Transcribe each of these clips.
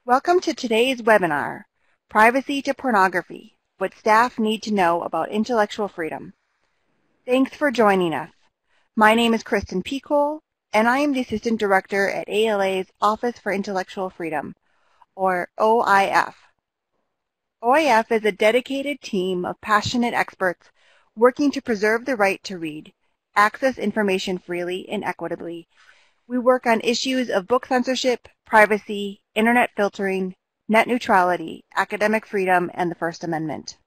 Welcome to today's webinar, Privacy to Pornography, What Staff Need to Know About Intellectual Freedom. Thanks for joining us. My name is Kristen Peacole, and I am the Assistant Director at ALA's Office for Intellectual Freedom, or OIF. OIF is a dedicated team of passionate experts working to preserve the right to read, access information freely and equitably. We work on issues of book censorship, privacy, internet filtering, net neutrality, academic freedom, and the First Amendment.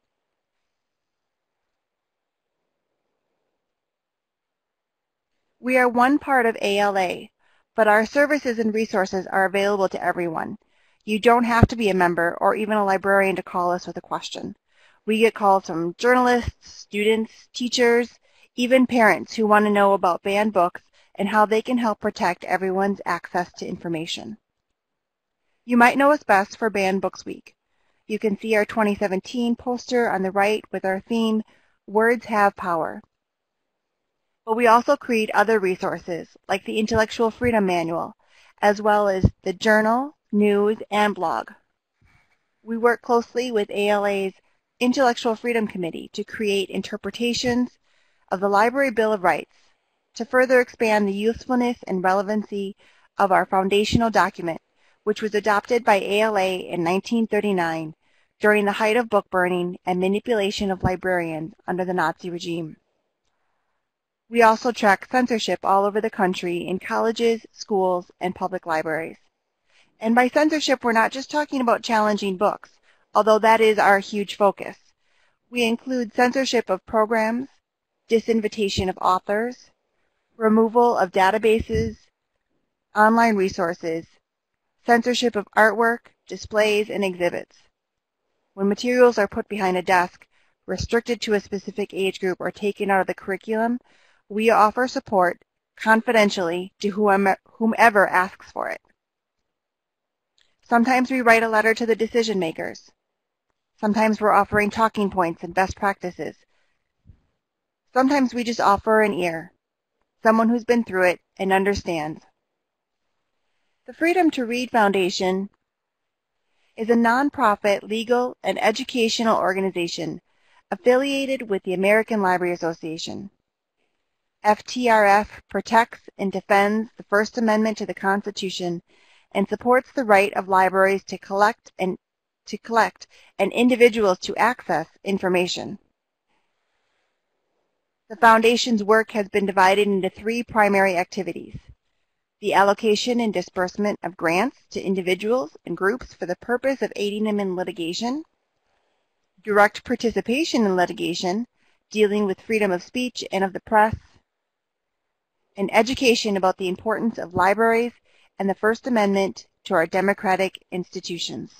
We are one part of ALA, but our services and resources are available to everyone. You don't have to be a member or even a librarian to call us with a question. We get calls from journalists, students, teachers, even parents who want to know about banned books and how they can help protect everyone's access to information. You might know us best for Banned Books Week. You can see our 2017 poster on the right with our theme, Words Have Power. But we also create other resources, like the Intellectual Freedom Manual, as well as the journal, news, and blog. We work closely with ALA's Intellectual Freedom Committee to create interpretations of the Library Bill of Rights to further expand the usefulness and relevancy of our foundational document, which was adopted by ALA in 1939 during the height of book burning and manipulation of librarians under the Nazi regime. We also track censorship all over the country in colleges, schools, and public libraries. And by censorship, we're not just talking about challenging books, although that is our huge focus. We include censorship of programs, disinvitation of authors, removal of databases, online resources, censorship of artwork, displays, and exhibits. When materials are put behind a desk, restricted to a specific age group, or taken out of the curriculum, we offer support confidentially to whomever asks for it. Sometimes we write a letter to the decision makers. Sometimes we're offering talking points and best practices. Sometimes we just offer an ear, someone who's been through it and understands. The Freedom to Read Foundation is a nonprofit legal and educational organization affiliated with the American Library Association. FTRF protects and defends the First Amendment to the Constitution and supports the right of libraries to collect and individuals to access information. The Foundation's work has been divided into three primary activities: the allocation and disbursement of grants to individuals and groups for the purpose of aiding them in litigation, direct participation in litigation, dealing with freedom of speech and of the press, and education about the importance of libraries and the First Amendment to our democratic institutions.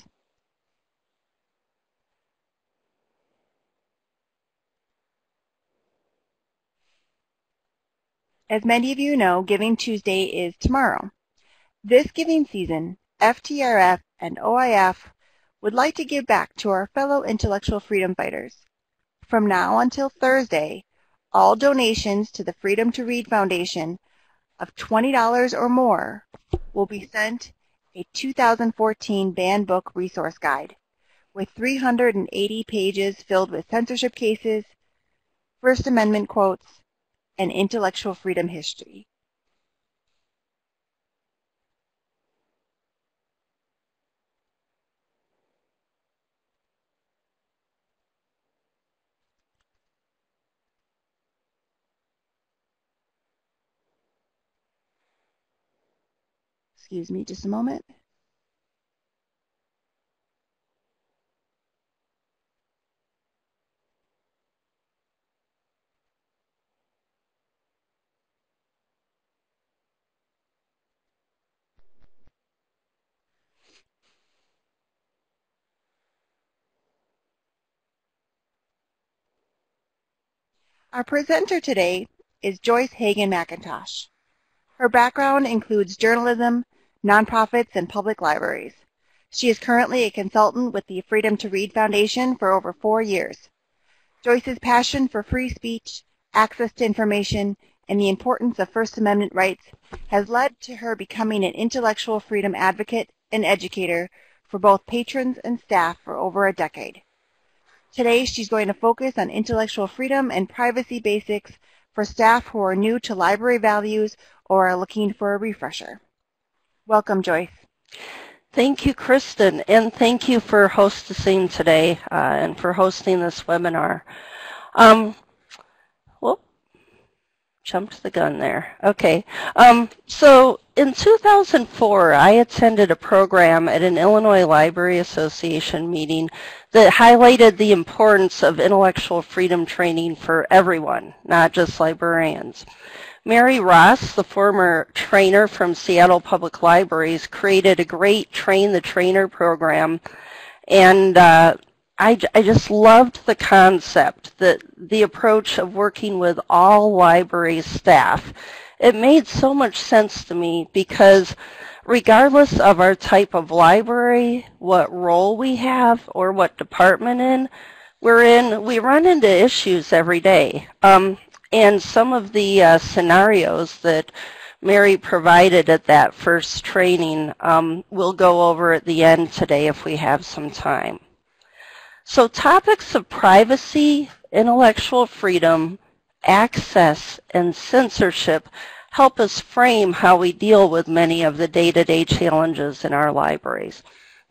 As many of you know, Giving Tuesday is tomorrow. This giving season, FTRF and OIF would like to give back to our fellow intellectual freedom fighters. From now until Thursday, all donations to the Freedom to Read Foundation of $20 or more will be sent a 2014 banned book resource guide with 380 pages filled with censorship cases, First Amendment quotes, and intellectual freedom history. Excuse me just a moment. Our presenter today is Joyce Hagen-McIntosh. Her background includes journalism, nonprofits, and public libraries. She is currently a consultant with the Freedom to Read Foundation for over 4 years. Joyce's passion for free speech, access to information, and the importance of First Amendment rights has led to her becoming an intellectual freedom advocate and educator for both patrons and staff for over a decade. Today, she's going to focus on intellectual freedom and privacy basics for staff who are new to library values or are looking for a refresher. Welcome, Joyce. Thank you, Kristen, and thank you for hosting today and for hosting this webinar. Jumped the gun there. Okay. So in 2004, I attended a program at an Illinois Library Association meeting that highlighted the importance of intellectual freedom training for everyone, not just librarians. Mary Ross, the former trainer from Seattle Public Libraries, created a great Train the Trainer program, and I just loved the concept, that the approach of working with all library staff. It made so much sense to me because regardless of our type of library, what role we have, or what department we're in, we run into issues every day. And some of the scenarios that Mary provided at that first training we'll go over at the end today if we have some time. So topics of privacy, intellectual freedom, access, and censorship help us frame how we deal with many of the day-to-day challenges in our libraries.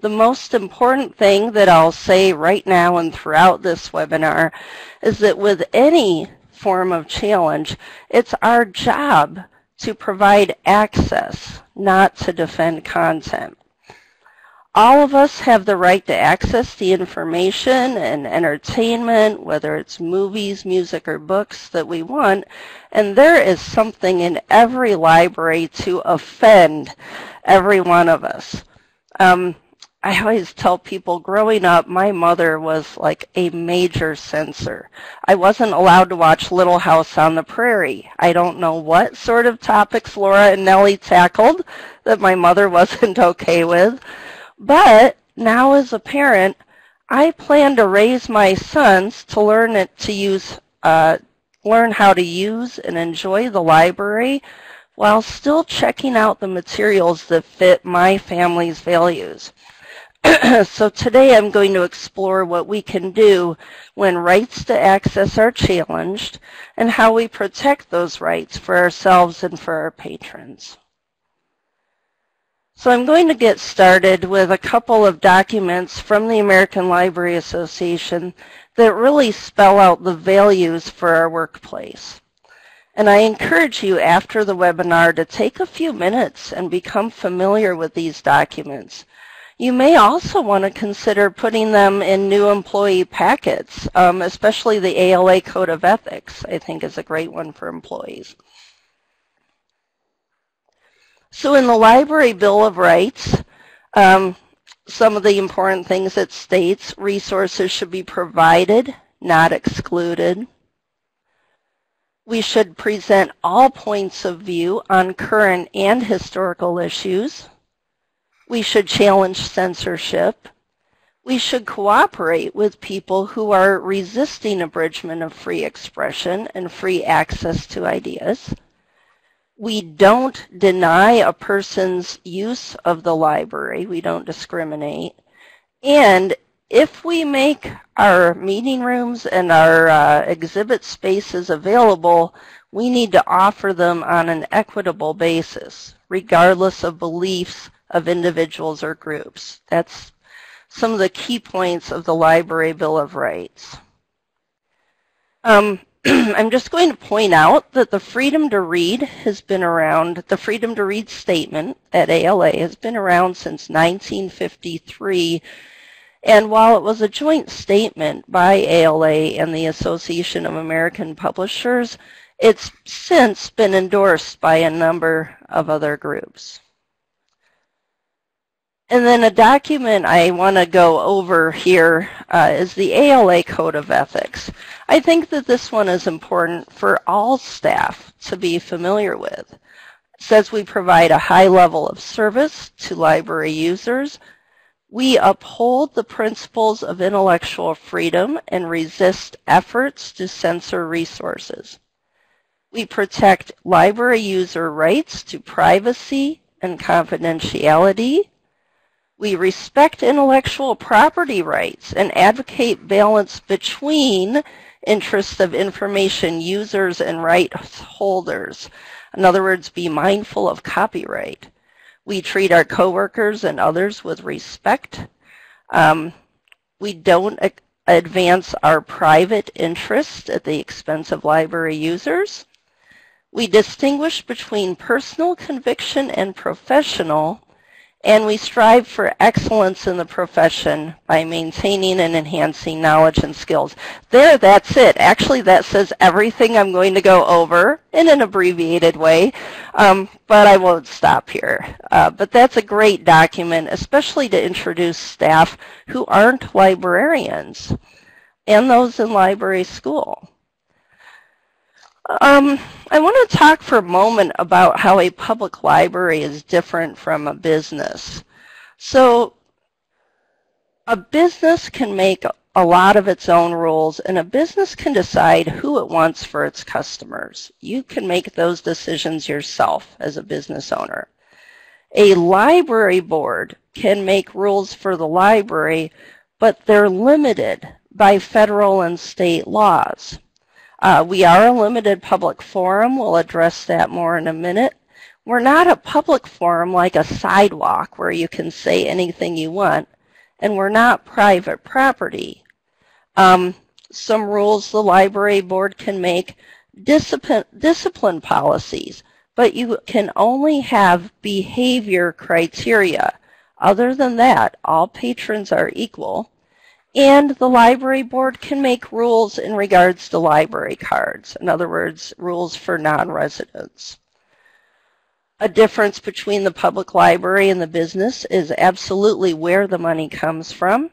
The most important thing that I'll say right now and throughout this webinar is that with any form of challenge, it's our job to provide access, not to defend content. All of us have the right to access the information and entertainment, whether it's movies, music, or books that we want, and there is something in every library to offend every one of us. I always tell people, growing up, my mother was like a major censor. I wasn't allowed to watch Little House on the Prairie. I don't know what sort of topics Laura and Nellie tackled that my mother wasn't okay with. But now as a parent, I plan to raise my sons to learn how to use and enjoy the library while still checking out the materials that fit my family's values. So today I'm going to explore what we can do when rights to access are challenged and how we protect those rights for ourselves and for our patrons. So I'm going to get started with a couple of documents from the American Library Association that really spell out the values for our workplace. And I encourage you after the webinar to take a few minutes and become familiar with these documents. You may also want to consider putting them in new employee packets, especially the ALA Code of Ethics, I think is a great one for employees. So in the Library Bill of Rights, some of the important things it states: resources should be provided, not excluded. We should present all points of view on current and historical issues. We should challenge censorship. We should cooperate with people who are resisting abridgment of free expression and free access to ideas. We don't deny a person's use of the library. We don't discriminate. And if we make our meeting rooms and our exhibit spaces available, we need to offer them on an equitable basis, regardless of beliefs of individuals or groups. That's some of the key points of the Library Bill of Rights. I'm just going to point out that the freedom to read has been around, the freedom to read statement at ALA has been around since 1953. And while it was a joint statement by ALA and the Association of American Publishers, it's since been endorsed by a number of other groups. And then a document I want to go over here is the ALA Code of Ethics. I think that this one is important for all staff to be familiar with. It says we provide a high level of service to library users. We uphold the principles of intellectual freedom and resist efforts to censor resources. We protect library user rights to privacy and confidentiality. We respect intellectual property rights and advocate balance between interests of information users and rights holders. In other words, be mindful of copyright. We treat our coworkers and others with respect. We don't advance our private interests at the expense of library users. We distinguish between personal conviction and professional, and we strive for excellence in the profession by maintaining and enhancing knowledge and skills. There, that's it. Actually, that says everything I'm going to go over in an abbreviated way, but I won't stop here. But that's a great document, especially to introduce staff who aren't librarians and those in library school. I want to talk for a moment about how a public library is different from a business. So a business can make a lot of its own rules, and a business can decide who it wants for its customers. You can make those decisions yourself as a business owner. A library board can make rules for the library, but they're limited by federal and state laws. We are a limited public forum. We'll address that more in a minute. We're not a public forum like a sidewalk where you can say anything you want, and we're not private property. Some rules the library board can make: discipline policies, but you can only have behavior criteria. Other than that, all patrons are equal. And the library board can make rules in regards to library cards. In other words, rules for non-residents. A difference between the public library and the business is absolutely where the money comes from.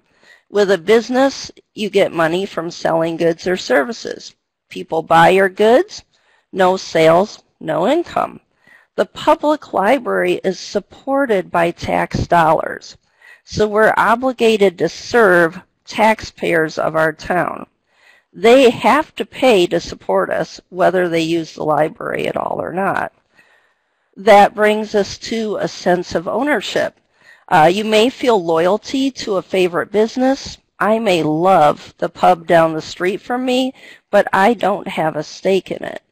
With a business, you get money from selling goods or services. People buy your goods, no sales, no income. The public library is supported by tax dollars, so we're obligated to serve taxpayers of our town. They have to pay to support us, whether they use the library at all or not. That brings us to a sense of ownership. You may feel loyalty to a favorite business. I may love the pub down the street from me, but I don't have a stake in it.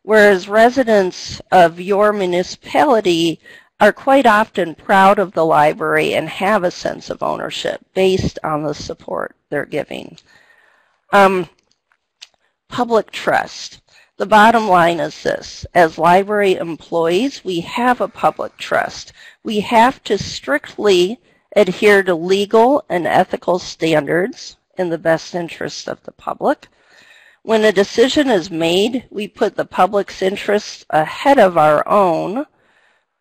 Whereas residents of your municipality are quite often proud of the library and have a sense of ownership based on the support they're giving. Public trust. The bottom line is this: as library employees, we have a public trust. We have to strictly adhere to legal and ethical standards in the best interest of the public. When a decision is made, we put the public's interests ahead of our own.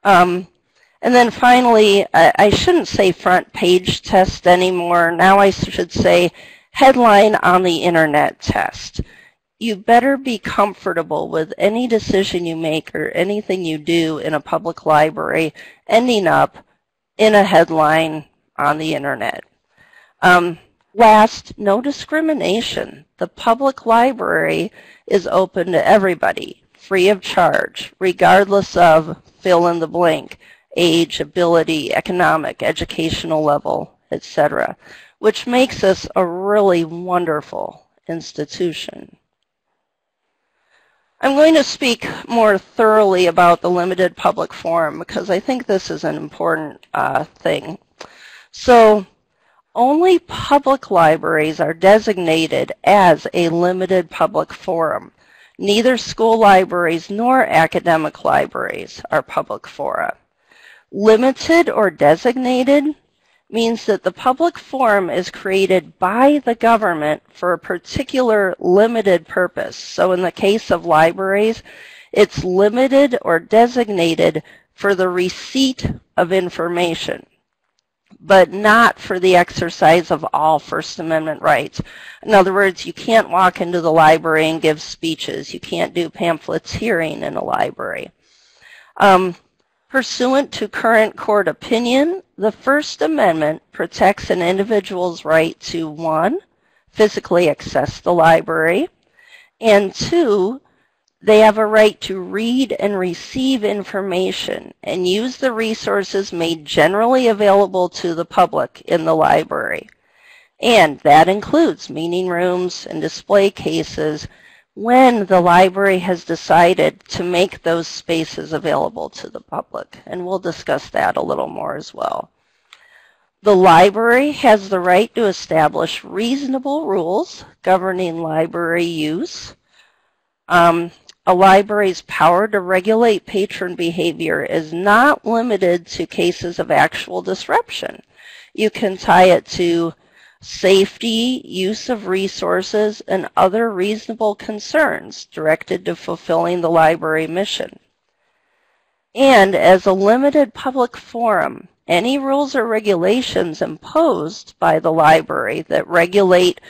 And then finally, I shouldn't say front page test anymore. Now I should say headline on the internet test. You better be comfortable with any decision you make or anything you do in a public library ending up in a headline on the internet. Last, no discrimination. The public library is open to everybody, free of charge, regardless of fill in the blank, age, ability, economic, educational level, etc., which makes us a really wonderful institution. I'm going to speak more thoroughly about the limited public forum because I think this is an important thing. So, only public libraries are designated as a limited public forum. Neither school libraries nor academic libraries are public fora. Limited or designated means that the public forum is created by the government for a particular limited purpose. So in the case of libraries, it's limited or designated for the receipt of information, but not for the exercise of all First Amendment rights. In other words, you can't walk into the library and give speeches. You can't do pamphlets hearing in a library. Pursuant to current court opinion, the First Amendment protects an individual's right to, 1, physically access the library, and 2, They have a right to read and receive information and use the resources made generally available to the public in the library. And that includes meeting rooms and display cases when the library has decided to make those spaces available to the public. And we'll discuss that a little more as well. The library has the right to establish reasonable rules governing library use. A library's power to regulate patron behavior is not limited to cases of actual disruption. You can tie it to safety, use of resources, and other reasonable concerns directed to fulfilling the library mission. And as a limited public forum, any rules or regulations imposed by the library that regulate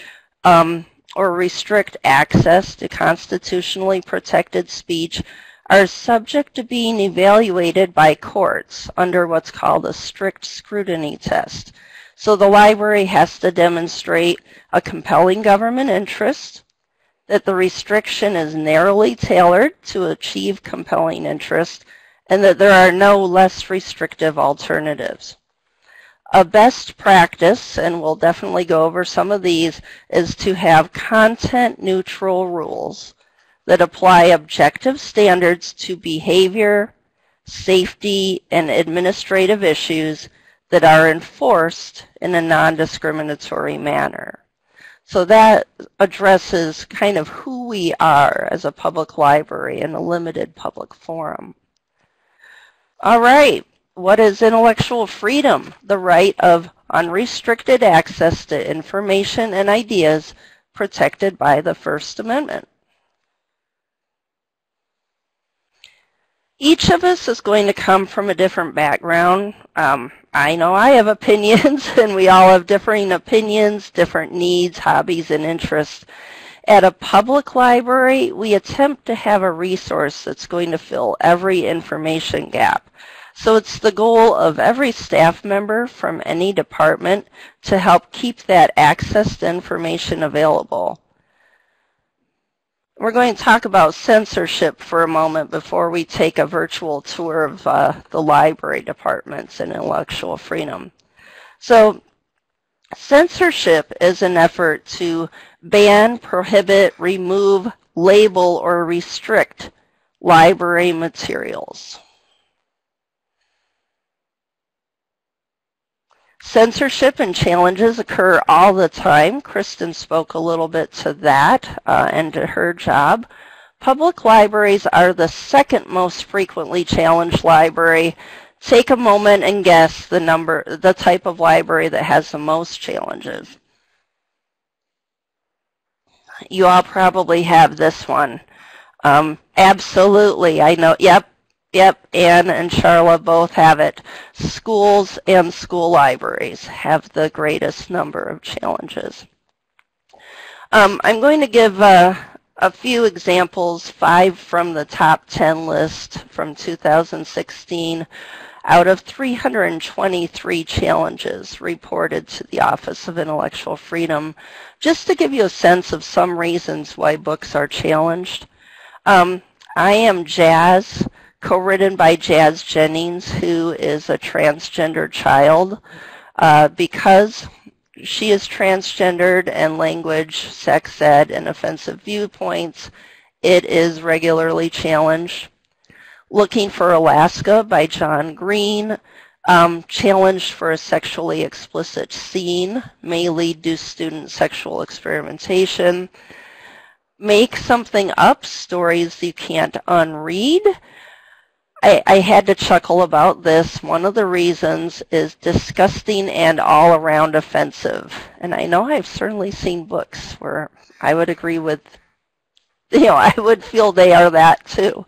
or restrict access to constitutionally protected speech are subject to being evaluated by courts under what's called a strict scrutiny test. So the library has to demonstrate a compelling government interest, that the restriction is narrowly tailored to achieve compelling interest, and that there are no less restrictive alternatives. A best practice, and we'll definitely go over some of these, is to have content-neutral rules that apply objective standards to behavior, safety, and administrative issues that are enforced in a non-discriminatory manner. So that addresses kind of who we are as a public library in a limited public forum. All right. What is intellectual freedom? The right of unrestricted access to information and ideas protected by the First Amendment. Each of us is going to come from a different background. I know I have opinions, and we all have differing opinions, different needs, hobbies, and interests. At a public library, we attempt to have a resource that's going to fill every information gap. So it's the goal of every staff member from any department to help keep that access to information available. We're going to talk about censorship for a moment before we take a virtual tour of the library departments and intellectual freedom. So censorship is an effort to ban, prohibit, remove, label, or restrict library materials. Censorship and challenges occur all the time. Kristen spoke a little bit to that and to her job. Public libraries are the second most frequently challenged library. Take a moment and guess the type of library that has the most challenges. You all probably have this one. Absolutely, I know. Yep, Anne and Charla both have it. Schools and school libraries have the greatest number of challenges. I'm going to give a few examples, 5 from the top 10 list from 2016 out of 323 challenges reported to the Office of Intellectual Freedom, just to give you a sense of some reasons why books are challenged. I Am Jazz, co-written by Jazz Jennings, who is a transgender child. Because she is transgendered and language, sex ed, and offensive viewpoints, it is regularly challenged. Looking for Alaska by John Green, challenged for a sexually explicit scene, may lead to student sexual experimentation. Make Something Up, Stories You Can't Unread. I had to chuckle about this. One of the reasons is disgusting and all around offensive. And I know I've certainly seen books where I would agree with, I would feel they are that too.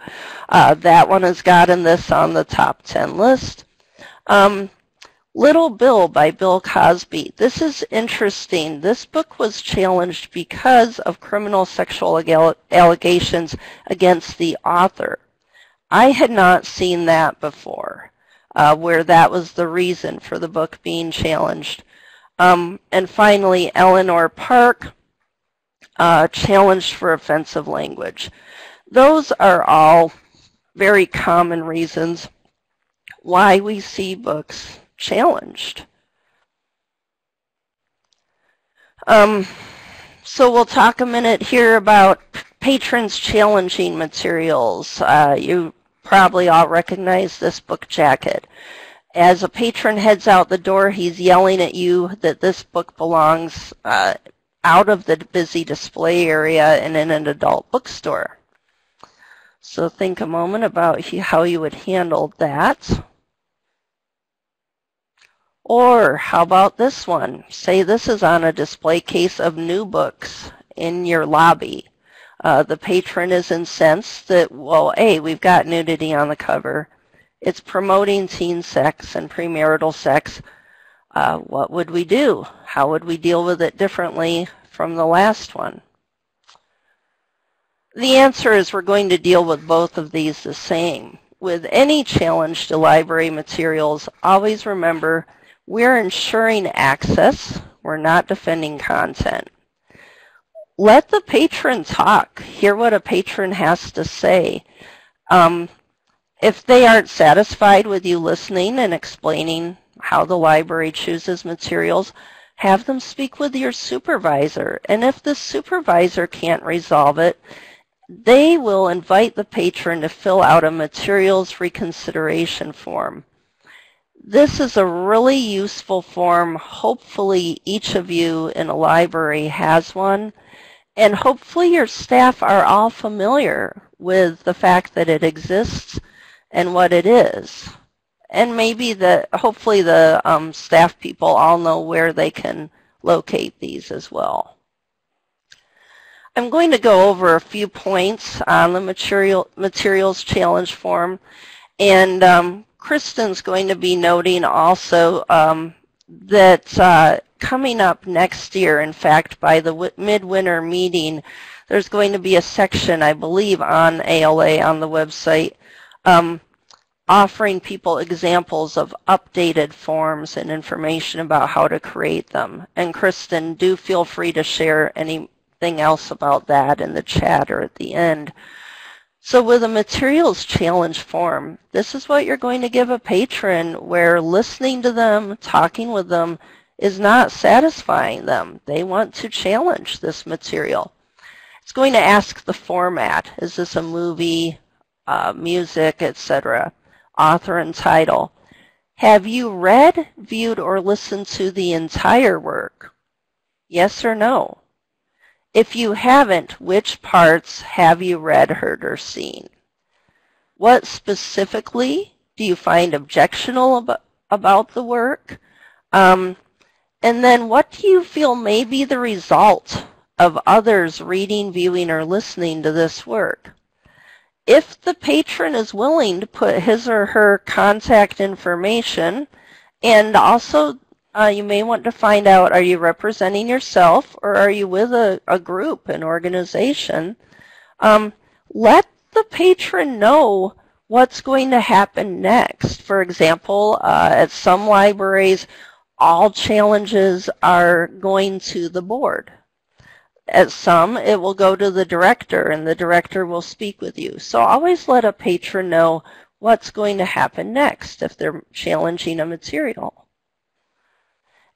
That one has gotten this on the top 10 list. Little Bill by Bill Cosby. This is interesting. This book was challenged because of criminal sexual allegations against the author. I had not seen that before, where that was the reason for the book being challenged. And finally, Eleanor Park, challenged for offensive language. Those are all very common reasons why we see books challenged. So we'll talk a minute here about patrons challenging materials. You probably all recognize this book jacket. As a patron heads out the door, he's yelling at you that this book belongs out of the busy display area and in an adult bookstore. So think a moment about how you would handle that. Or how about this one? Say this is on a display case of new books in your lobby. The patron is incensed that, well, A, we've got nudity on the cover. It's promoting teen sex and premarital sex. What would we do? How would we deal with it differently from the last one? The answer is we're going to deal with both of these the same. With any challenge to library materials, always remember we're ensuring access. We're not defending content. Let the patron talk. Hear what a patron has to say. If they aren't satisfied with you listening and explaining how the library chooses materials, have them speak with your supervisor. And if the supervisor can't resolve it, they will invite the patron to fill out a materials reconsideration form. This is a really useful form. Hopefully each of you in a library has one, and hopefully your staff are all familiar with the fact that it exists and what it is. And maybe hopefully the staff people all know where they can locate these as well. I'm going to go over a few points on the materials challenge form, and Kristen's going to be noting also that coming up next year, in fact, by the midwinter meeting, there's going to be a section, I believe, on ALA on the website offering people examples of updated forms and information about how to create them. And Kristen, do feel free to share anything else about that in the chat or at the end. So with a materials challenge form, this is what you're going to give a patron, where listening to them, talking with them, is not satisfying them. They want to challenge this material. It's going to ask the format. Is this a movie, music, etc.? Author and title. Have you read, viewed, or listened to the entire work? Yes or no? If you haven't, which parts have you read, heard, or seen? What specifically do you find objectionable about the work? And then what do you feel may be the result of others reading, viewing, or listening to this work? If the patron is willing to put his or her contact information, and also you may want to find out, are you representing yourself or are you with a group, an organization? Let the patron know what's going to happen next. For example, at some libraries, all challenges are going to the board. At some, it will go to the director, and the director will speak with you. So always let a patron know what's going to happen next if they're challenging a material.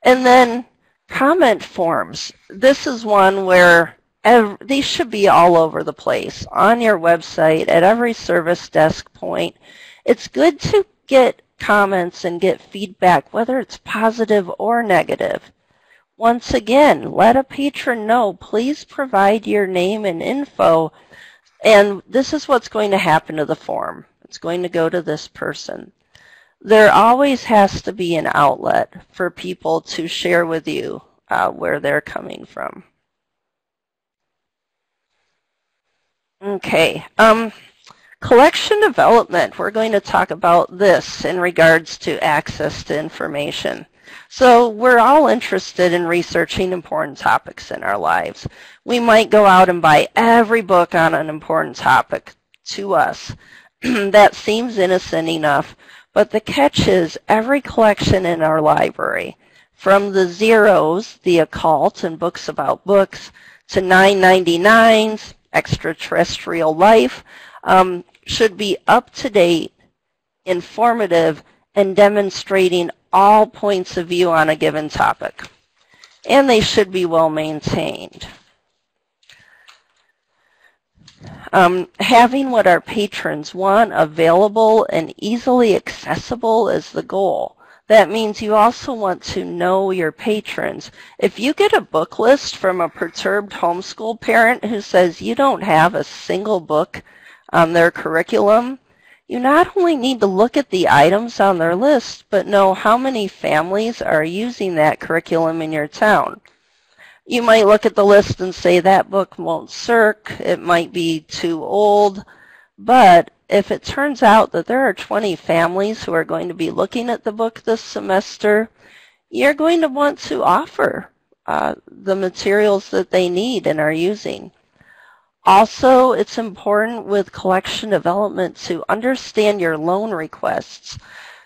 And then comment forms. This is one where these should be all over the place, on your website, at every service desk point. It's good to get comments and get feedback, whether it's positive or negative. Once again, let a patron know, please provide your name and info, and this is what's going to happen to the form. It's going to go to this person. There always has to be an outlet for people to share with you where they're coming from. Okay, collection development. We're going to talk about this in regards to access to information. So we're all interested in researching important topics in our lives. We might go out and buy every book on an important topic to us. That seems innocent enough, but the catch is every collection in our library, from the zeros, the occult and books about books, to 9.99s extraterrestrial life, should be up to date, informative, and demonstrating all points of view on a given topic. And they should be well maintained. Having what our patrons want available and easily accessible is the goal. That means you also want to know your patrons. If you get a book list from a perturbed homeschool parent who says you don't have a single book on their curriculum, you not only need to look at the items on their list, but know how many families are using that curriculum in your town. You might look at the list and say that book won't circ, it might be too old, but if it turns out that there are 20 families who are going to be looking at the book this semester, you're going to want to offer the materials that they need and are using. Also, it's important with collection development to understand your loan requests.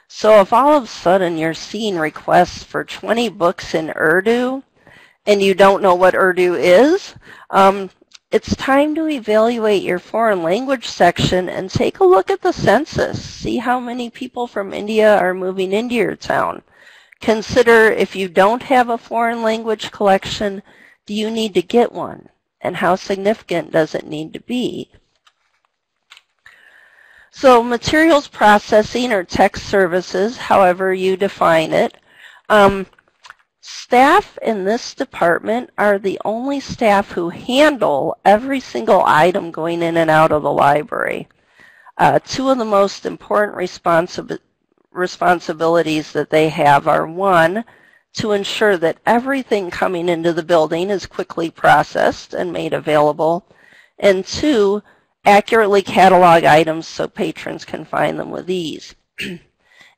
So if all of a sudden you're seeing requests for 20 books in Urdu, and you don't know what Urdu is, it's time to evaluate your foreign language section and take a look at the census. See how many people from India are moving into your town. Consider if you don't have a foreign language collection, do you need to get one? And how significant does it need to be? So materials processing or tech services, however you define it, staff in this department are the only staff who handle every single item going in and out of the library. Two of the most important responsibilities that they have are, one, to ensure that everything coming into the building is quickly processed and made available, and two, accurately catalog items so patrons can find them with ease.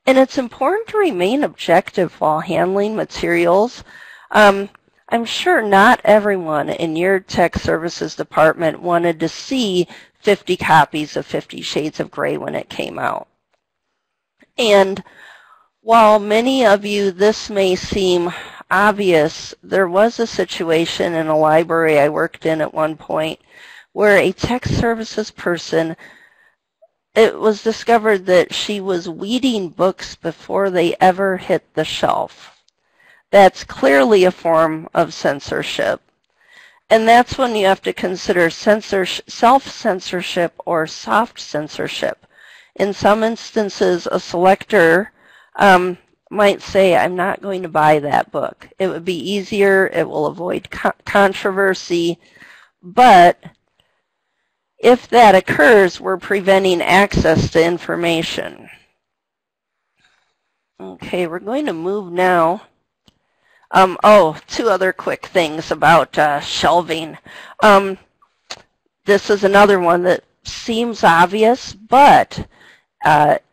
And it's important to remain objective while handling materials. I'm sure not everyone in your tech services department wanted to see 50 copies of 50 Shades of Grey when it came out. And while many of you this may seem obvious, there was a situation in a library I worked in at one point where a tech services person, it was discovered that she was weeding books before they ever hit the shelf. That's clearly a form of censorship. And that's when you have to consider self-censorship or soft censorship. In some instances, a selector might say, I'm not going to buy that book. It would be easier, it will avoid controversy, but if that occurs, we're preventing access to information. Okay, we're going to move now. Two other quick things about shelving. This is another one that seems obvious, but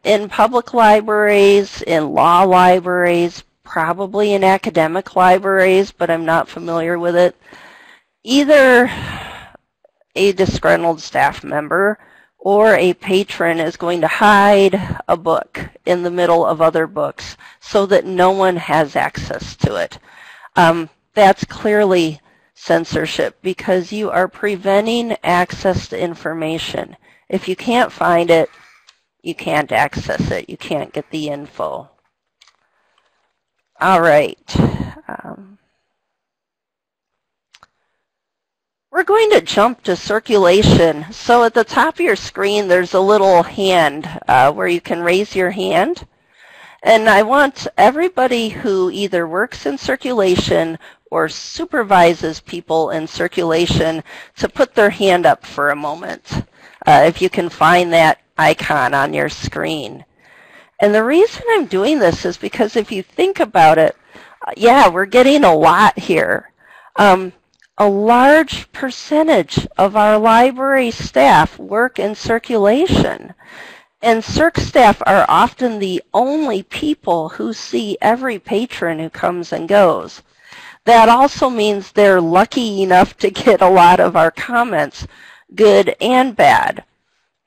in public libraries, in law libraries, probably in academic libraries, but I'm not familiar with it, either a disgruntled staff member or a patron is going to hide a book in the middle of other books so that no one has access to it. That's clearly censorship because you are preventing access to information. If you can't find it, you can't access it. You can't get the info. All right. We're going to jump to circulation. So at the top of your screen, there's a little hand where you can raise your hand. And I want everybody who either works in circulation or supervises people in circulation to put their hand up for a moment, if you can find that icon on your screen. And the reason I'm doing this is because if you think about it, yeah, we're getting a lot here. A large percentage of our library staff work in circulation. And circ staff are often the only people who see every patron who comes and goes. That also means they're lucky enough to get a lot of our comments, good and bad.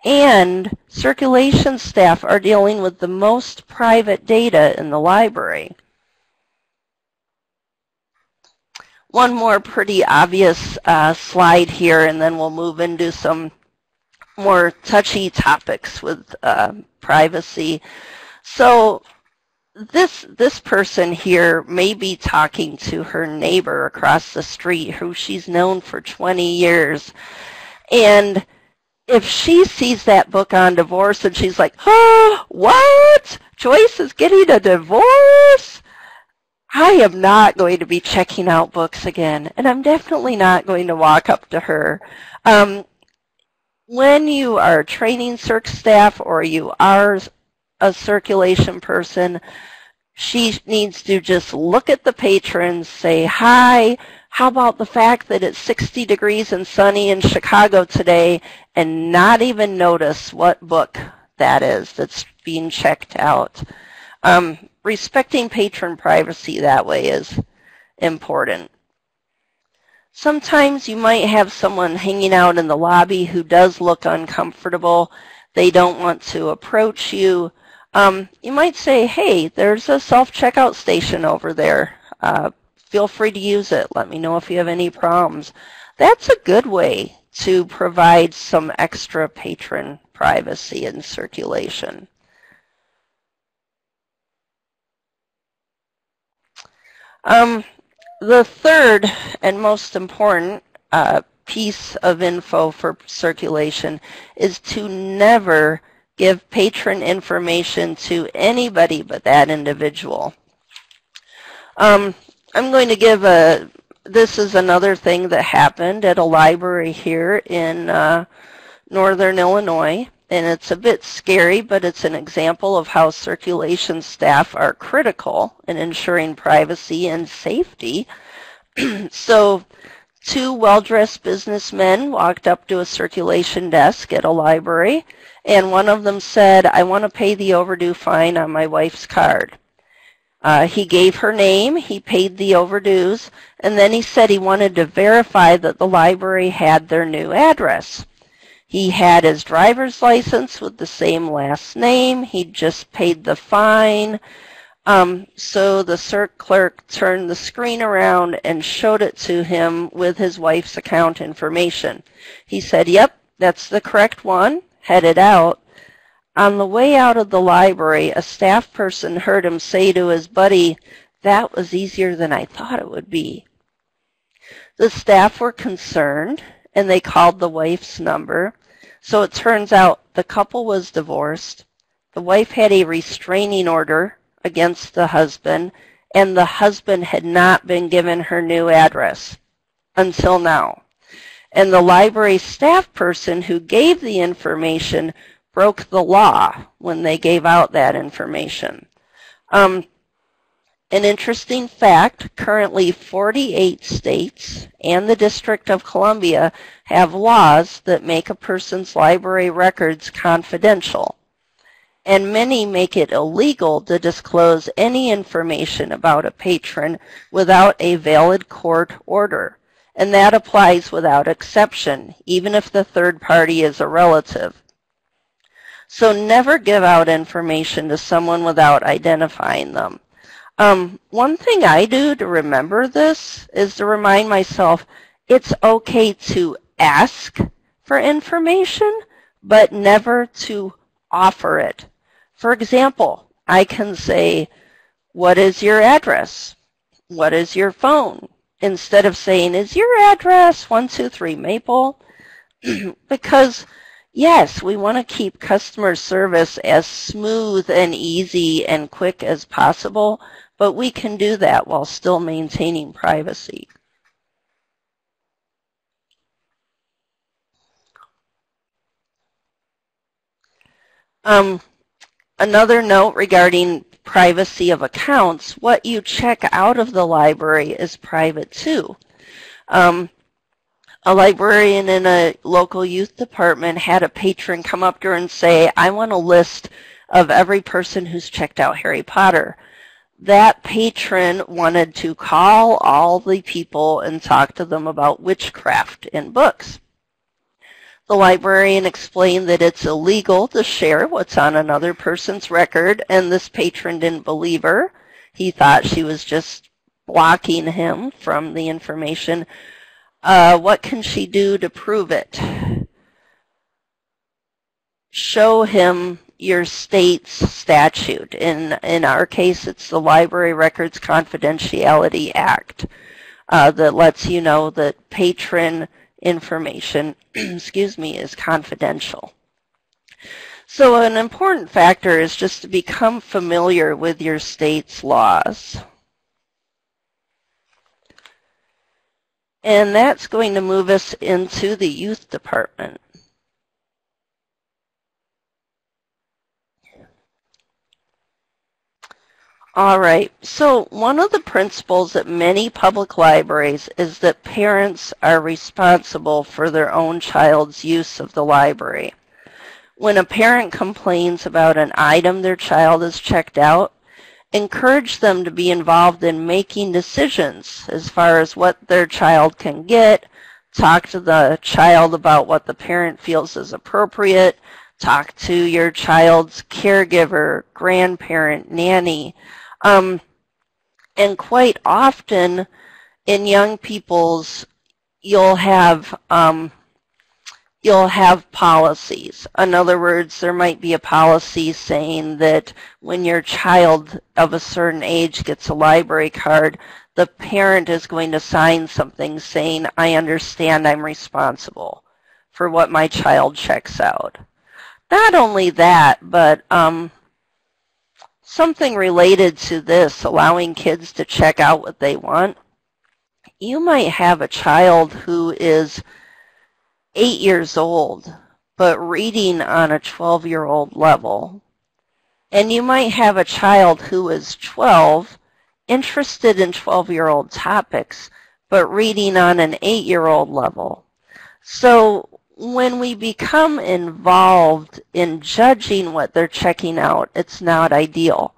And circulation staff are dealing with the most private data in the library. one more pretty obvious slide here, and then we'll move into some more touchy topics with privacy. So this person here may be talking to her neighbor across the street who she's known for 20 years. And if she sees that book on divorce and she's like, oh, what? Joyce is getting a divorce? I am not going to be checking out books again, and I'm definitely not going to walk up to her. When you are training circ staff or you are a circulation person, she needs to just look at the patrons, say, hi, how about the fact that it's 60 degrees and sunny in Chicago today, and not even notice what book that is that's being checked out. Respecting patron privacy that way is important. Sometimes you might have someone hanging out in the lobby who does look uncomfortable. They don't want to approach you. You might say, hey, there's a self-checkout station over there. Feel free to use it. Let me know if you have any problems. That's a good way to provide some extra patron privacy and circulation. The third and most important piece of info for circulation is to never give patron information to anybody but that individual. I'm going to give this is another thing that happened at a library here in Northern Illinois, and it's a bit scary, but it's an example of how circulation staff are critical in ensuring privacy and safety. So, two well-dressed businessmen walked up to a circulation desk at a library, and one of them said, I want to pay the overdue fine on my wife's card. He gave her name, he paid the overdues, and then he said he wanted to verify that the library had their new address. He had his driver's license with the same last name. He just paid the fine. So the circ clerk turned the screen around and showed it to him with his wife's account information. He said, yep, that's the correct one. Headed out. On the way out of the library, a staff person heard him say to his buddy, that was easier than I thought it would be. The staff were concerned, and they called the wife's number. So it turns out the couple was divorced. The wife had a restraining order against the husband, and the husband had not been given her new address until now. And the library staff person who gave the information broke the law when they gave out that information. An interesting fact, currently 48 states and the District of Columbia have laws that make a person's library records confidential. And many make it illegal to disclose any information about a patron without a valid court order. And that applies without exception, even if the third party is a relative. So never give out information to someone without identifying them. One thing I do to remember this is to remind myself it's okay to ask for information, but never to offer it. For example, I can say, what is your address? What is your phone? Instead of saying, is your address 123 Maple? Because yes, we want to keep customer service as smooth and easy and quick as possible, but we can do that while still maintaining privacy. Another note regarding privacy of accounts, what you check out of the library is private too. A librarian in a local youth department had a patron come up to her and say, I want a list of every person who's checked out Harry Potter. That patron wanted to call all the people and talk to them about witchcraft in books. The librarian explained that it's illegal to share what's on another person's record, and this patron didn't believe her. He thought she was just blocking him from the information, what can she do to prove it? Show him your state's statute. In our case, it's the Library Records Confidentiality Act that lets you know that patron information excuse me, is confidential. So an important factor is just to become familiar with your state's laws. And that's going to move us into the youth department. All right, so one of the principles at many public libraries is that parents are responsible for their own child's use of the library. When a parent complains about an item their child has checked out, encourage them to be involved in making decisions as far as what their child can get. Talk to the child about what the parent feels is appropriate. Talk to your child's caregiver, grandparent, nanny. And quite often in young people's, you'll have policies. In other words, there might be a policy saying that when your child of a certain age gets a library card, the parent is going to sign something saying, I understand I'm responsible for what my child checks out. Not only that, but something related to this, allowing kids to check out what they want. You might have a child who is 8 years old, but reading on a 12-year-old level. And you might have a child who is 12, interested in 12-year-old topics, but reading on an 8-year-old level. So when we become involved in judging what they're checking out, it's not ideal.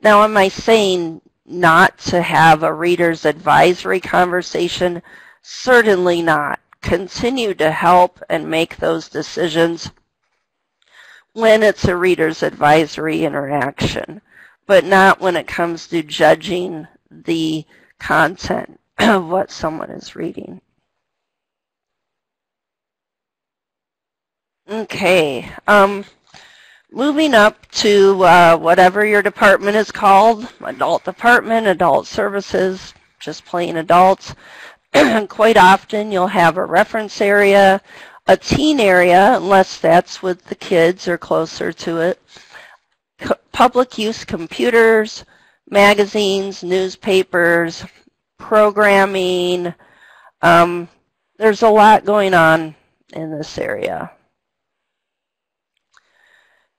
Now, am I saying not to have a reader's advisory conversation? Certainly not. Continue to help and make those decisions when it's a reader's advisory interaction, but not when it comes to judging the content of what someone is reading. Okay, moving up to whatever your department is called, adult department, adult services, just plain adults. Quite often you'll have a reference area, a teen area, unless that's with the kids or closer to it, public use computers, magazines, newspapers, programming. There's a lot going on in this area.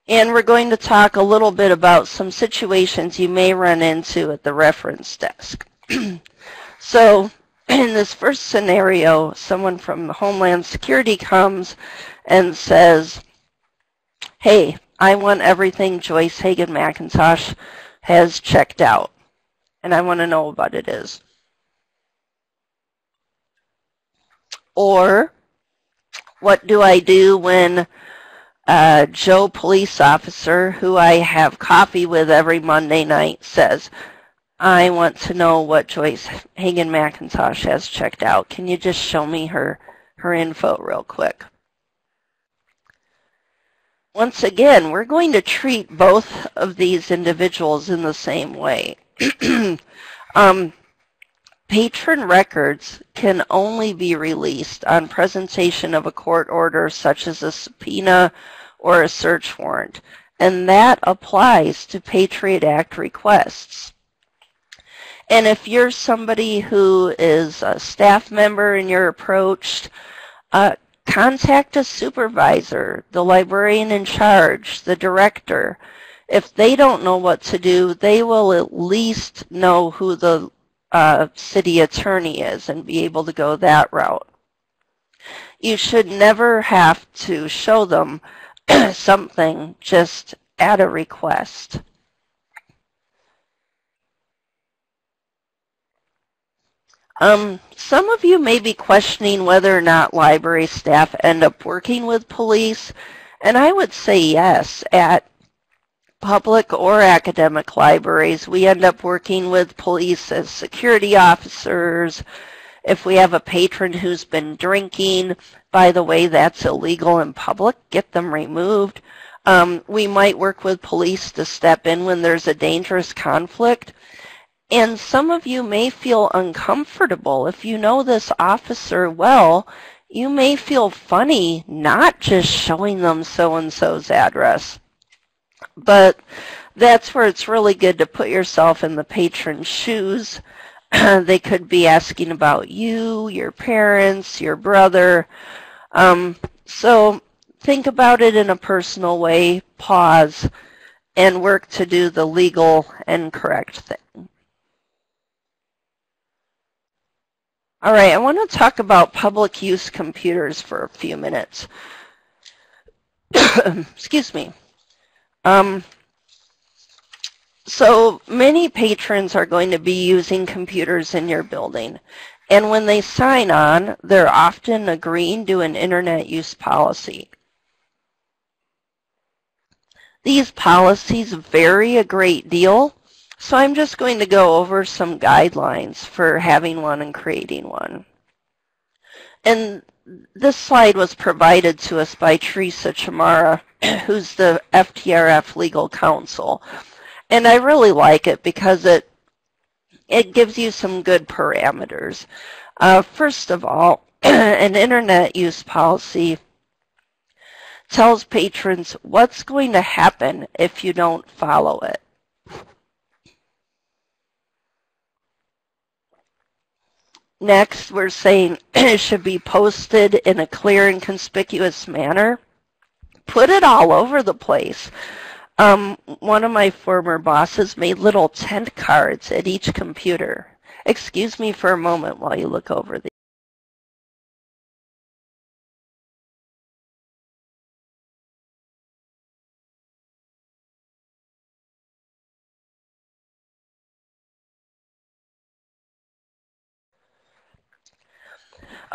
And we're going to talk a little bit about some situations you may run into at the reference desk. So in this first scenario, someone from Homeland Security comes and says, hey, I want everything Joyce Hagen-McIntosh has checked out, and I want to know what it is. Or, what do I do when Joe police officer, who I have coffee with every Monday night, says, I want to know what Joyce Hagen-McIntosh has checked out. Can you just show me her info real quick? Once again, we're going to treat both of these individuals in the same way. Patron records can only be released on presentation of a court order such as a subpoena or a search warrant, and that applies to Patriot Act requests. And if you're somebody who is a staff member and you're approached, contact a supervisor, the librarian in charge, the director. If they don't know what to do, they will at least know who the city attorney is and be able to go that route. You should never have to show them something just at a request. Some of you may be questioning whether or not library staff end up working with police, and I would say yes. At public or academic libraries, we end up working with police as security officers. If we have a patron who's been drinking, by the way, that's illegal in public, get them removed. We might work with police to step in when there's a dangerous conflict. And some of you may feel uncomfortable. If you know this officer well, you may feel funny not just showing them so-and-so's address. But that's where it's really good to put yourself in the patron's shoes. They could be asking about you, your parents, your brother. So think about it in a personal way, pause, and work to do the legal and correct thing. All right, I want to talk about public use computers for a few minutes. Excuse me. So many patrons are going to be using computers in your building. And when they sign on, they're often agreeing to an internet use policy. These policies vary a great deal, so I'm just going to go over some guidelines for having one and creating one. And this slide was provided to us by Teresa Chamara, who's the FTRF legal counsel. And I really like it because it gives you some good parameters. First of all, an internet use policy tells patrons what's going to happen if you don't follow it. Next, we're saying it should be posted in a clear and conspicuous manner. Put it all over the place. One of my former bosses made little tent cards at each computer. Excuse me for a moment while you look over the.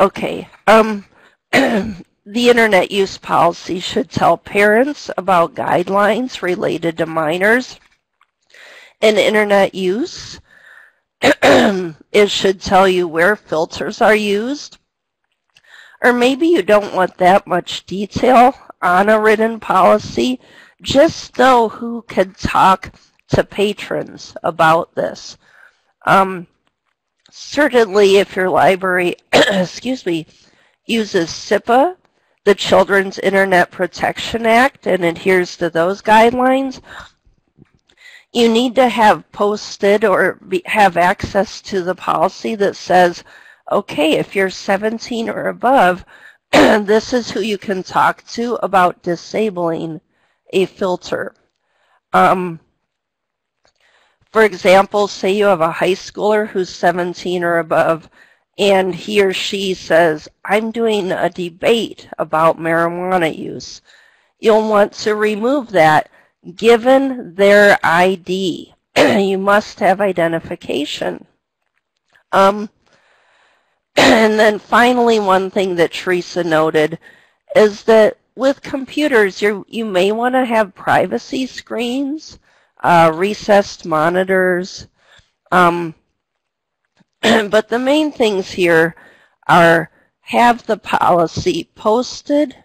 Okay. The internet use policy should tell parents about guidelines related to minors and internet use. It should tell you where filters are used. Or maybe you don't want that much detail on a written policy. Just know who can talk to patrons about this. Certainly if your library excuse me, uses SIPA, the Children's Internet Protection Act, and adheres to those guidelines, you need to have posted or have access to the policy that says, okay, if you're 17 or above, this is who you can talk to about disabling a filter. For example, say you have a high schooler who's 17 or above, and he or she says, I'm doing a debate about marijuana use. You'll want to remove that given their ID. You must have identification. And then finally, one thing that Teresa noted is that with computers, you may want to have privacy screens, recessed monitors, but the main things here are have the policy posted,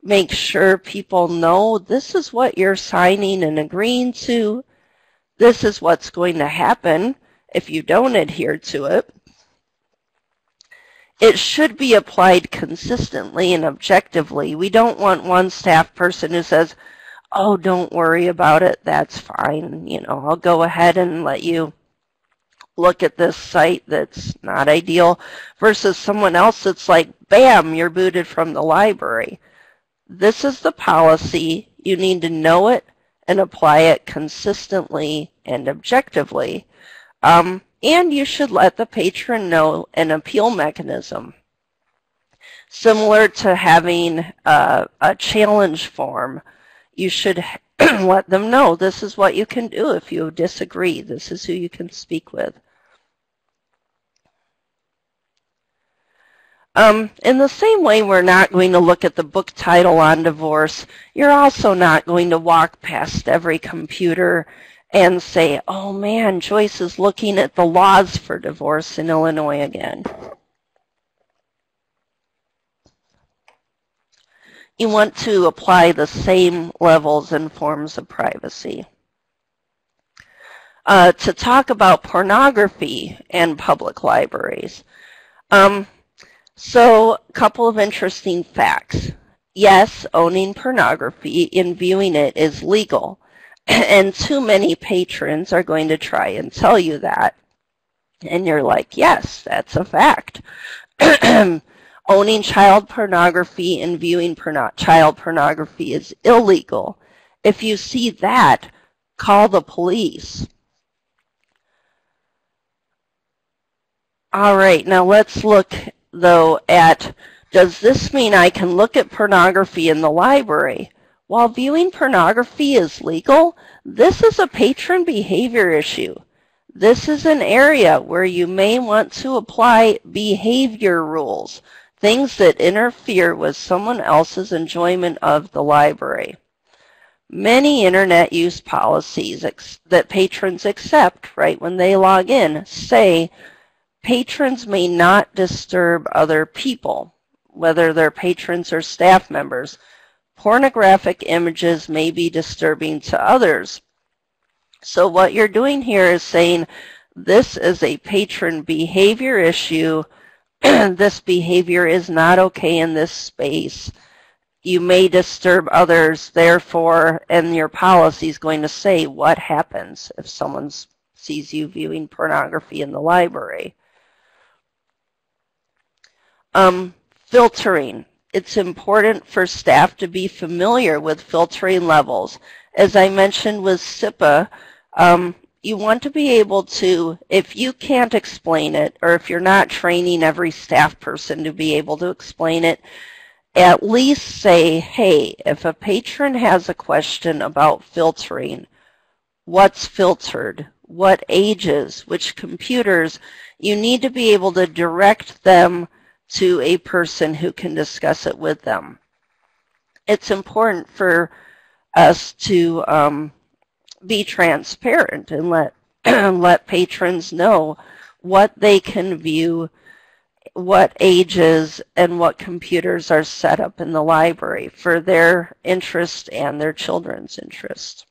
make sure people know this is what you're signing and agreeing to, this is what's going to happen if you don't adhere to it. It should be applied consistently and objectively. We don't want one staff person who says, oh, don't worry about it, that's fine, I'll go ahead and let you look at this site that's not ideal, versus someone else that's like, bam, you're booted from the library. This is the policy. You need to know it and apply it consistently and objectively. And you should let the patron know an appeal mechanism. Similar to having a challenge form, you should let them know this is what you can do if you disagree. This is who you can speak with. In the same way we're not going to look at the book title on divorce, you're also not going to walk past every computer and say, oh man, Joyce is looking at the laws for divorce in Illinois again. You want to apply the same levels and forms of privacy. To talk about pornography and public libraries. So, a couple of interesting facts. Yes, owning pornography and viewing it is legal, and too many patrons are going to try and tell you that. And you're like, yes, that's a fact. Owning child pornography and viewing child pornography is illegal. If you see that, call the police. All right, now let's look, though, at, does this mean I can look at pornography in the library? While viewing pornography is legal, this is a patron behavior issue. This is an area where you may want to apply behavior rules, things that interfere with someone else's enjoyment of the library. Many internet use policies that patrons accept right when they log in say patrons may not disturb other people, whether they're patrons or staff members. Pornographic images may be disturbing to others. So what you're doing here is saying this is a patron behavior issue. This behavior is not okay in this space. You may disturb others, therefore, and your policy is going to say what happens if someone sees you viewing pornography in the library. Filtering. It's important for staff to be familiar with filtering levels. As I mentioned with SIPA, you want to be able to, if you can't explain it, or if you're not training every staff person to be able to explain it, at least say, hey, if a patron has a question about filtering, what's filtered, what ages, which computers, you need to be able to direct them to a person who can discuss it with them. It's important for us to be transparent and let patrons know what they can view, what ages, and what computers are set up in the library for their interest and their children's interest.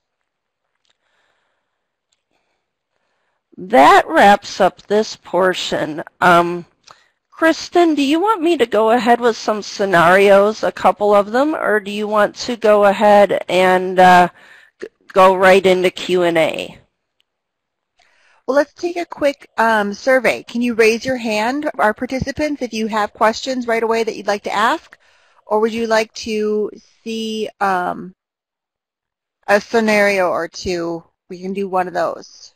That wraps up this portion. Kristen, do you want me to go ahead with some scenarios, a couple of them, or do you want to go ahead and go right into Q&A? Well, let's take a quick survey. Can you raise your hand, our participants, if you have questions right away that you'd like to ask? Or would you like to see a scenario or two? We can do one of those.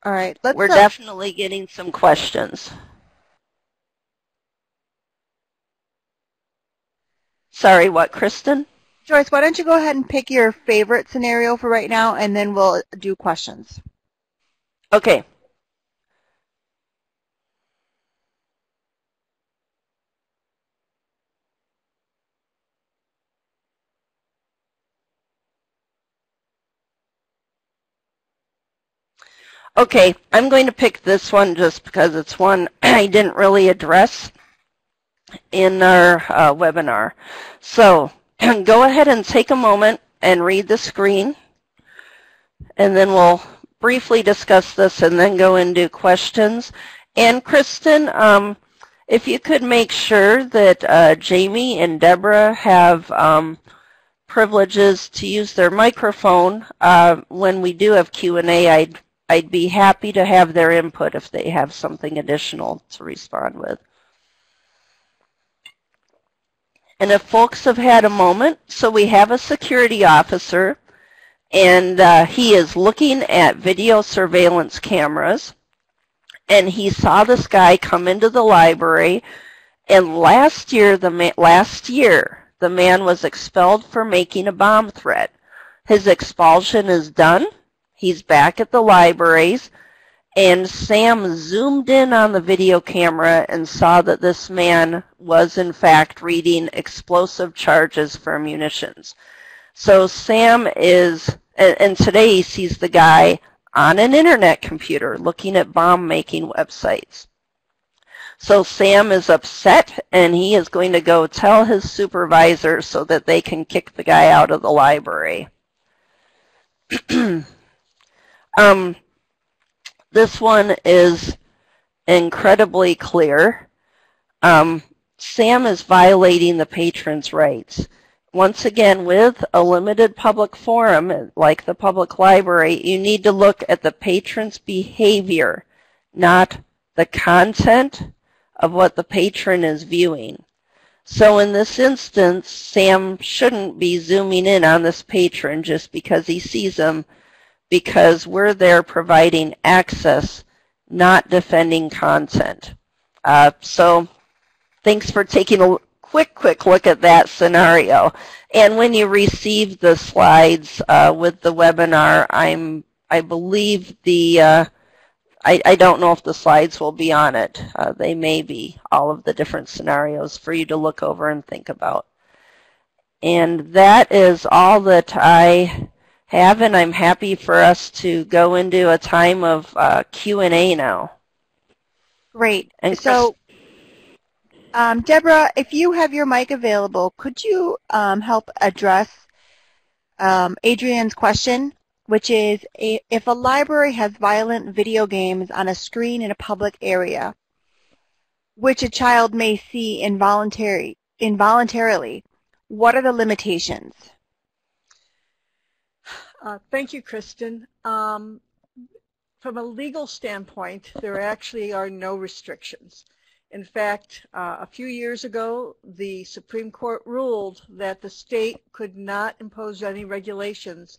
All right. We're definitely getting some questions. Sorry, what, Kristen? Joyce, why don't you go ahead and pick your favorite scenario for right now, and then we'll do questions. Okay. Okay, I'm going to pick this one just because it's one I didn't really address in our webinar. So go ahead and take a moment and read the screen, and then we'll briefly discuss this and then go into questions. And Kristen, if you could make sure that Jamie and Deborah have privileges to use their microphone when we do have Q&A, I'd be happy to have their input if they have something additional to respond with. And if folks have had a moment, so we have a security officer, and he is looking at video surveillance cameras, and he saw this guy come into the library, and last year the man was expelled for making a bomb threat. His expulsion is done. He's back at the libraries, and Sam zoomed in on the video camera and saw that this man was in fact reading explosive charges for munitions. So Sam is, and today he sees the guy on an internet computer looking at bomb-making websites. So Sam is upset, and he is going to go tell his supervisor so that they can kick the guy out of the library. This one is incredibly clear. Sam is violating the patron's rights. Once again, with a limited public forum like the public library, you need to look at the patron's behavior, not the content of what the patron is viewing. So in this instance, Sam shouldn't be zooming in on this patron just because he sees him, because we're there providing access, not defending content. So thanks for taking a quick look at that scenario. And when you receive the slides with the webinar, I believe I don't know if the slides will be on it. They may be, all of the different scenarios for you to look over and think about. And that is all that I have, and I'm happy for us to go into a time of Q&A now. Great. And so, Deborah, if you have your mic available, could you help address Adrian's question, which is, if a library has violent video games on a screen in a public area, which a child may see involuntarily, what are the limitations? Thank you, Kristen. From a legal standpoint, there actually are no restrictions. In fact, a few years ago, the Supreme Court ruled that the state could not impose any regulations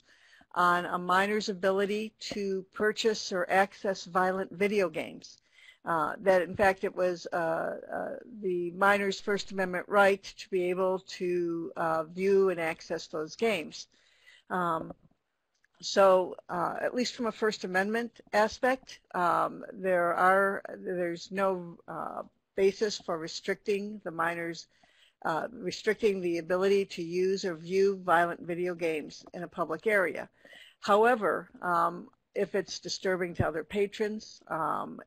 on a minor's ability to purchase or access violent video games. That, in fact, it was the minor's First Amendment right to be able to view and access those games. So at least from a First Amendment aspect, there's no basis for restricting the minors, restricting the ability to use or view violent video games in a public area. However, if it's disturbing to other patrons,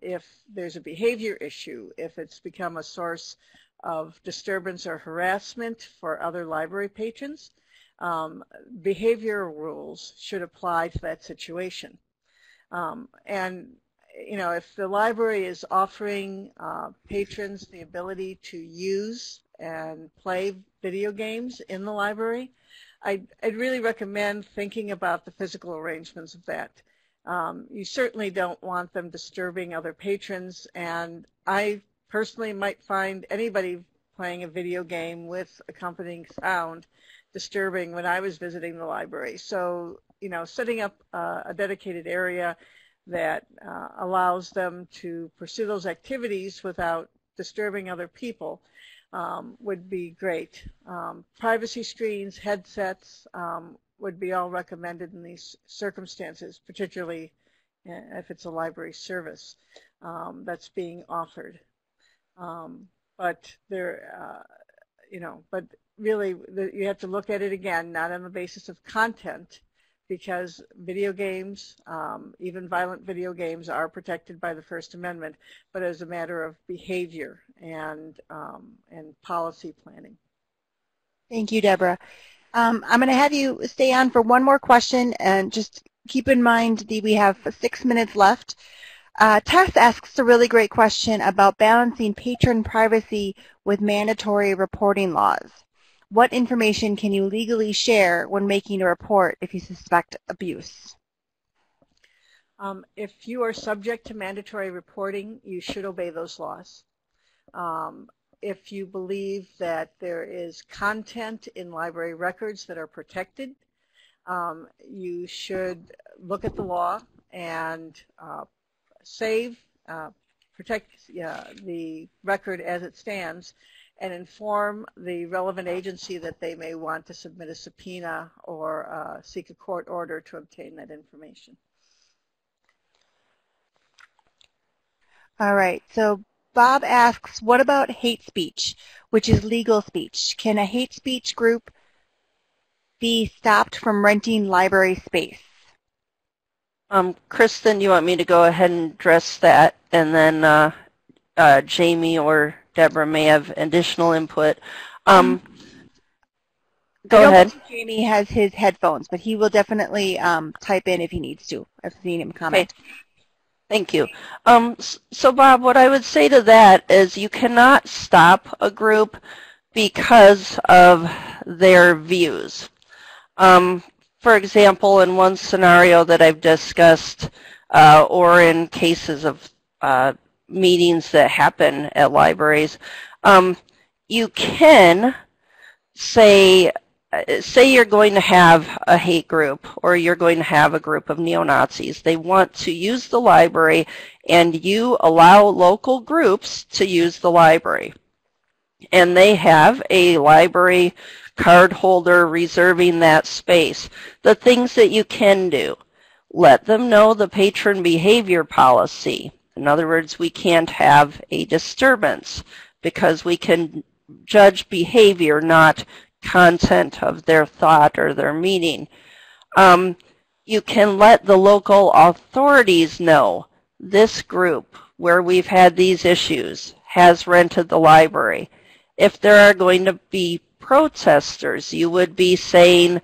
if there's a behavior issue, if it's become a source of disturbance or harassment for other library patrons, behavioral rules should apply to that situation. And, you know, if the library is offering patrons the ability to use and play video games in the library, I'd really recommend thinking about the physical arrangements of that. You certainly don't want them disturbing other patrons, and I personally might find anybody playing a video game with accompanying sound disturbing when I was visiting the library. So, you know, setting up a dedicated area that allows them to pursue those activities without disturbing other people would be great. Privacy screens, headsets would be all recommended in these circumstances, particularly if it's a library service that's being offered. But there, you know, but really you have to look at it again, not on the basis of content, because video games, even violent video games, are protected by the First Amendment, but as a matter of behavior and policy planning. Thank you, Deborah. I'm going to have you stay on for one more question, and just keep in mind that we have 6 minutes left. Tess asks a really great question about balancing patron privacy with mandatory reporting laws. What information can you legally share when making a report if you suspect abuse? If you are subject to mandatory reporting, you should obey those laws. If you believe that there is content in library records that are protected, you should look at the law and protect the record as it stands, and inform the relevant agency that they may want to submit a subpoena or seek a court order to obtain that information. All right. So Bob asks, what about hate speech, which is legal speech? Can a hate speech group be stopped from renting library space? Kristen, you want me to go ahead and address that, and then Jamie or Deborah may have additional input. Go ahead. I don't think Jamie has his headphones, but he will definitely type in if he needs to. I've seen him comment. Okay. Thank you. So Bob, what I would say to that is you cannot stop a group because of their views. For example, in one scenario that I've discussed, or in cases of meetings that happen at libraries, you can say you're going to have a hate group or you're going to have a group of neo-Nazis. They want to use the library, and you allow local groups to use the library. And they have a library card holder reserving that space. The things that you can do: let them know the patron behavior policy. In other words, we can't have a disturbance because we can judge behavior, not content of their thought or their meeting. You can let the local authorities know this group where we've had these issues has rented the library. If there are going to be protesters, you would be saying,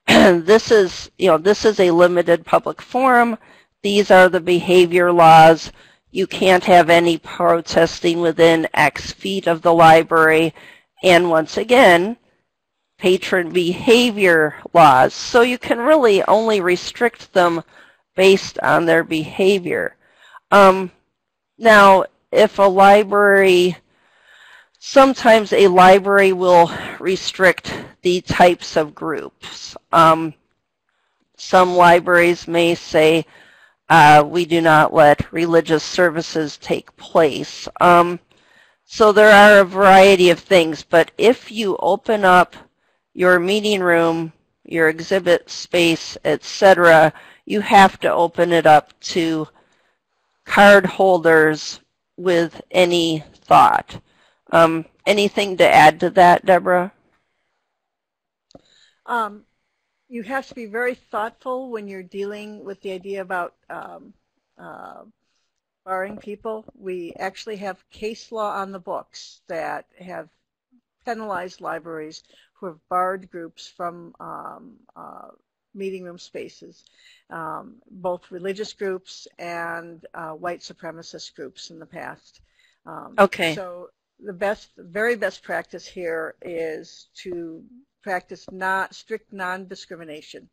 this is a limited public forum. These are the behavior laws. You can't have any protesting within X feet of the library. And once again, patron behavior laws. So you can really only restrict them based on their behavior. Now, if a library, sometimes a library will restrict the types of groups. Some libraries may say, we do not let religious services take place. So there are a variety of things, but if you open up your meeting room, your exhibit space, etc., you have to open it up to card holders with any thought. Anything to add to that, Deborah? You have to be very thoughtful when you're dealing with the idea about barring people. We actually have case law on the books that have penalized libraries who have barred groups from meeting room spaces, both religious groups and white supremacist groups in the past. Okay. So the very best practice here is to practice strict non-discrimination,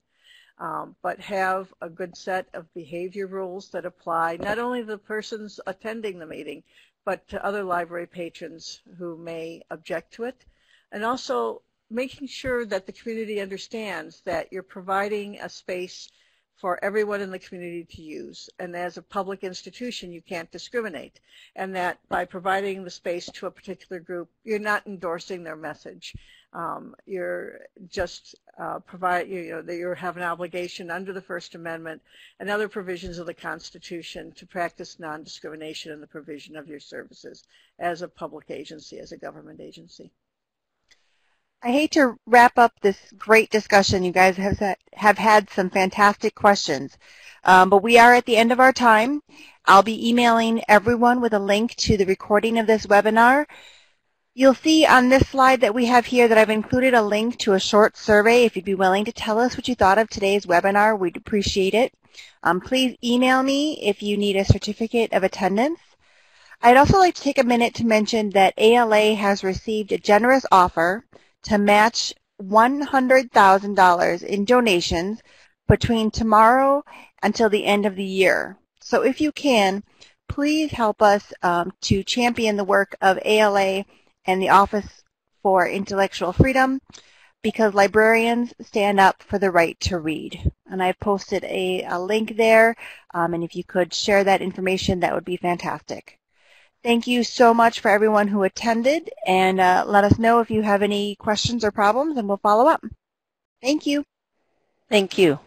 but have a good set of behavior rules that apply not only to the persons attending the meeting, but to other library patrons who may object to it, and also making sure that the community understands that you're providing a space for everyone in the community to use, and as a public institution you can't discriminate, and that by providing the space to a particular group you're not endorsing their message. You're just that you have an obligation under the First Amendment and other provisions of the Constitution to practice non-discrimination in the provision of your services as a public agency, as a government agency. I hate to wrap up this great discussion. You guys have had some fantastic questions, but we are at the end of our time. I'll be emailing everyone with a link to the recording of this webinar. You'll see on this slide that we have here that I've included a link to a short survey. If you'd be willing to tell us what you thought of today's webinar, we'd appreciate it. Please email me if you need a certificate of attendance. I'd also like to take a minute to mention that ALA has received a generous offer to match $100,000 in donations between tomorrow until the end of the year. So if you can, please help us to champion the work of ALA and the Office for Intellectual Freedom, because librarians stand up for the right to read. And I've posted a link there, and if you could share that information, that would be fantastic. Thank you so much for everyone who attended, and let us know if you have any questions or problems, and we'll follow up. Thank you. Thank you.